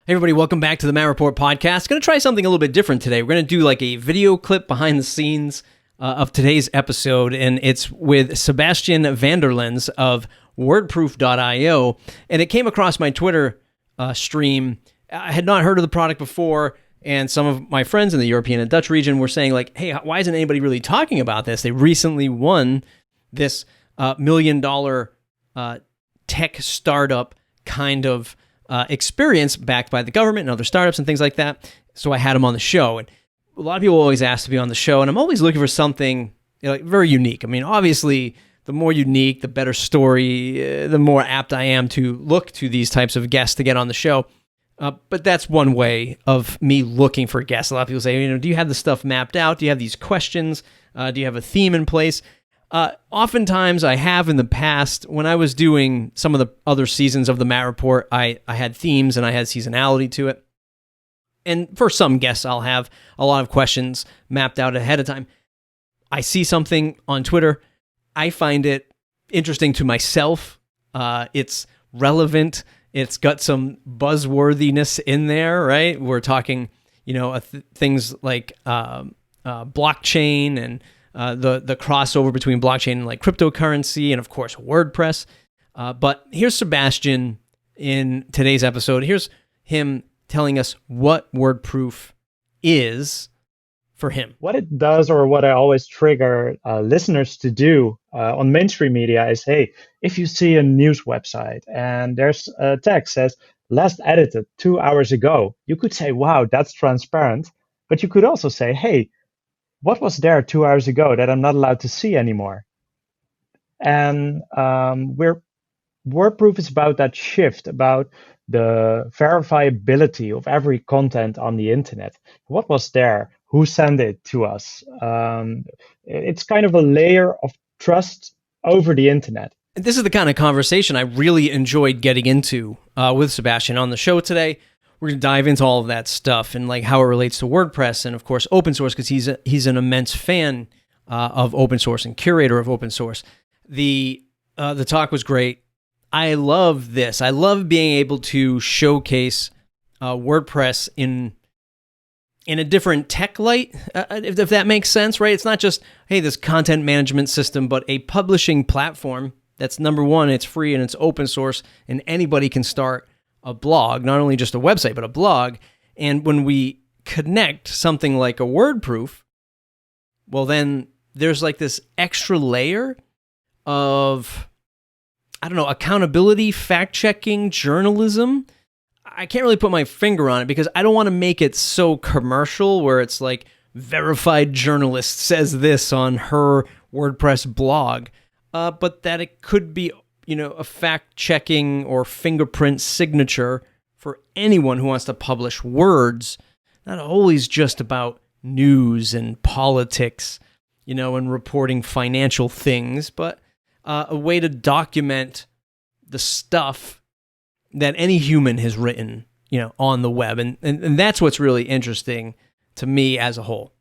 Hey everybody, welcome back to the Matt Report podcast. Going to try something a little bit different today. We're going to do like a video clip behind the scenes of today's episode, and it's with Sebastian Vanderlens of WordProof.io, and it came across my Twitter stream. I had not heard of the product before, and some of my friends in the European and Dutch region were saying like, hey, why isn't anybody really talking about this? They recently won this $1 million tech startup kind of experience backed by the government and other startups and things like that. So I had him on the show, and a lot of people always ask to be on the show, and I'm always looking for something very unique. I mean, obviously, the more unique, the better story, the more apt I am to look to these types of guests to get on the show. But that's one way of me looking for guests. A lot of people say, do you have the stuff mapped out? Do you have these questions? Do you have a theme in place? Oftentimes I have in the past. When I was doing some of the other seasons of the Matt Report, I had themes and I had seasonality to it. And for some guests, I'll have a lot of questions mapped out ahead of time. I see something on Twitter. I find it interesting to myself. It's relevant. It's got some buzzworthiness in there, right? We're talking, things like blockchain and the crossover between blockchain and like cryptocurrency, and of course WordPress. But here's Sebastian in today's episode. Here's him telling us what WordProof is for him. What it does, or what I always trigger listeners to do on mainstream media is, hey, if you see a news website and there's a text says last edited 2 hours ago, you could say, wow, that's transparent. But you could also say, hey, what was there 2 hours ago that I'm not allowed to see anymore? And WordProof is about that shift, about the verifiability of every content on the internet. What was there? Who sent it to us? It's kind of a layer of trust over the internet. This is the kind of conversation I really enjoyed getting into with Sebastian on the show today. We're going to dive into all of that stuff and like how it relates to WordPress and, of course, open source, because he's an immense fan of open source and curator of open source. The talk was great. I love this. I love being able to showcase WordPress in a different tech light, if that makes sense, right? It's not just, hey, this content management system, but a publishing platform that's, number one, it's free and it's open source, and anybody can start a blog, not only just a website, but a blog. And when we connect something like a WordProof, well, then there's like this extra layer of, accountability, fact-checking, journalism. I can't really put my finger on it because I don't want to make it so commercial where it's like verified journalist says this on her WordPress blog, but that it could be a fact-checking or fingerprint signature for anyone who wants to publish words, not always just about news and politics, and reporting financial things, but a way to document the stuff that any human has written, on the web. And that's what's really interesting to me as a whole.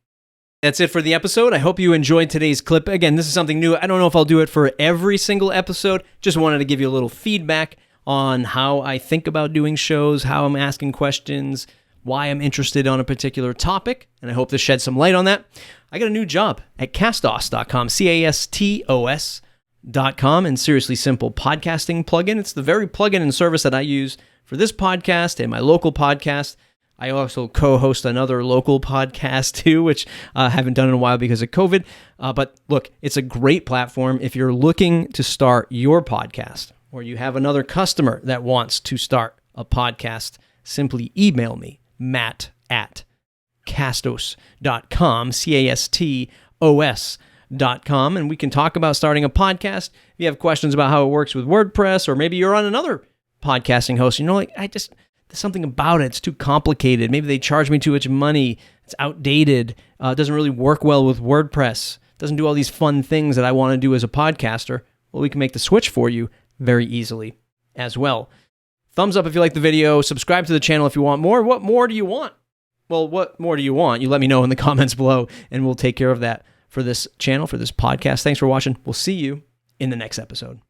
That's it for the episode. I hope you enjoyed today's clip. Again, this is something new. I don't know if I'll do it for every single episode. Just wanted to give you a little feedback on how I think about doing shows, how I'm asking questions, why I'm interested on a particular topic, and I hope this sheds some light on that. I got a new job at castos.com, castos.com, and Seriously Simple podcasting plugin. It's the very plugin and service that I use for this podcast and my local podcast. I also co-host another local podcast too, which I haven't done in a while because of COVID. But look, it's a great platform if you're looking to start your podcast or you have another customer that wants to start a podcast. Simply email me, matt@castos.com, castos.com, and we can talk about starting a podcast. If you have questions about how it works with WordPress, or maybe you're on another podcasting host, there's something about it. It's too complicated. Maybe they charge me too much money. It's outdated. It doesn't really work well with WordPress. It doesn't do all these fun things that I want to do as a podcaster. Well, we can make the switch for you very easily as well. Thumbs up if you like the video. Subscribe to the channel if you want more. What more do you want? Well, what more do you want? You let me know in the comments below, and we'll take care of that for this channel, for this podcast. Thanks for watching. We'll see you in the next episode.